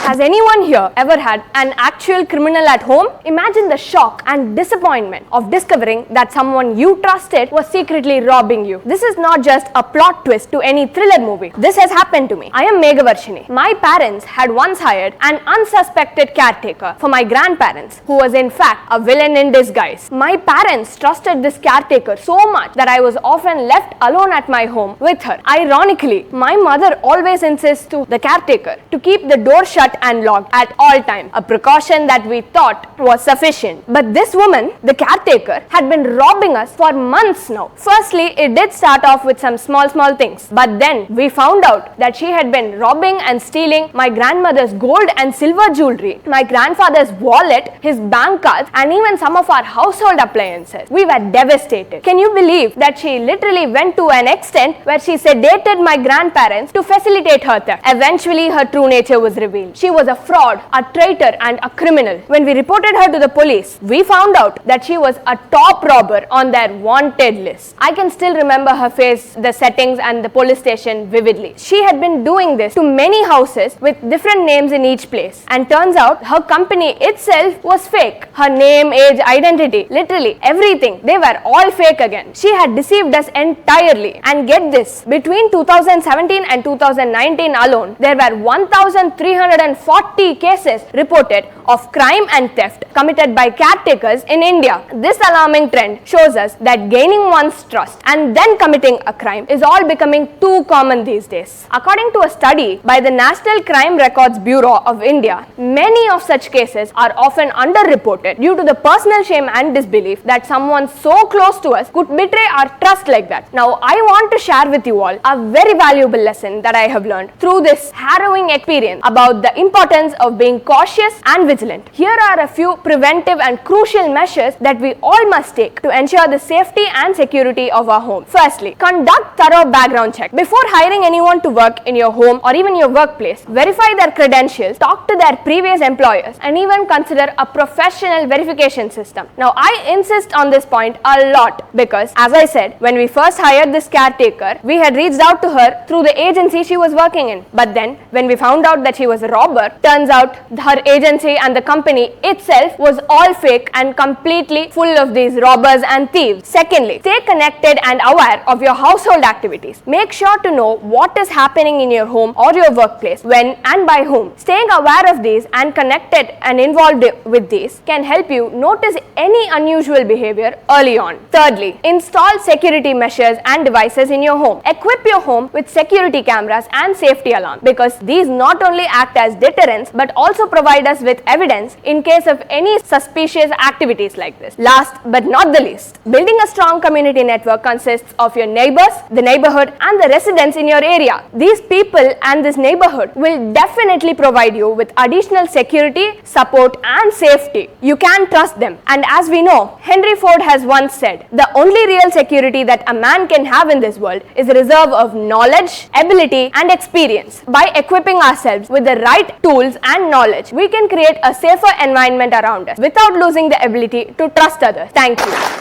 Has anyone here ever had an actual criminal at home? Imagine the shock and disappointment of discovering that someone you trusted was secretly robbing you. This is not just a plot twist to any thriller movie. This has happened to me. I am Megavarshini. My parents had once hired an unsuspected caretaker for my grandparents, who was in fact a villain in disguise. My parents trusted this caretaker so much that I was often left alone at my home with her. Ironically, my mother always insists to the caretaker to keep the door shut and locked at all times, a precaution that we thought was sufficient. But this woman, the caretaker, had been robbing us for months now. Firstly, it did start off with some small things, but then we found out that she had been robbing and stealing my grandmother's gold and silver jewelry, my grandfather's wallet, his bank cards, and even some of our household appliances. We were devastated. Can you believe that she literally went to an extent where she sedated my grandparents to facilitate her theft? Eventually, her true nature was revealed. She was a fraud, a traitor, and a criminal. When we reported her to the police, we found out that she was a top robber on their wanted list. I can still remember her face, the settings, and the police station vividly. She had been doing this to many houses with different names in each place, and turns out her company itself was fake. Her name, age, identity, literally everything, they were all fake again. She had deceived us entirely. And get this, between 2017 and 2019 alone, there were 1,340 cases reported of crime and theft committed by caretakers in India. This alarming trend shows us that gaining one's trust and then committing a crime is all becoming too common these days. According to a study by the National Crime Records Bureau of India, many of such cases are often underreported due to the personal shame and disbelief that someone so close to us could betray our trust like that. Now, I want to share with you all a very valuable lesson that I have learned through this harrowing experience about the importance of being cautious and vigilant. Here are a few preventive and crucial measures that we all must take to ensure the safety and security of our home. Firstly, conduct thorough background check. Before hiring anyone to work in your home or even your workplace, verify their credentials, talk to their previous employers, and even consider a professional verification system. Now, I insist on this point a lot because, as I said, when we first hired this caretaker, we had reached out to her through the agency she was working in. But then, when we found out that she was a robber, turns out her agency and the company itself was all fake and completely full of these robbers and thieves. Secondly, stay connected and aware of your household activities. Make sure to know what is happening in your home or your workplace, when and by whom. Staying aware of these and connected and involved with these can help you notice any unusual behavior early on. Thirdly, install security measures and devices in your home. Equip your home with security cameras and safety alarms, because these not only act as deterrents but also provide us with evidence in case of any suspicious activities like this. Last but not the least, building a strong community network consists of your neighbors, the neighborhood, and the residents in your area. These people and this neighborhood will definitely provide you with additional security, support, and safety. You can trust them. And as we know, Henry Ford has once said, the only real security that a man can have in this world is a reserve of knowledge, ability, and experience. By equipping ourselves with the right tools and knowledge, we can create a safer environment around us without losing the ability to trust others. Thank you.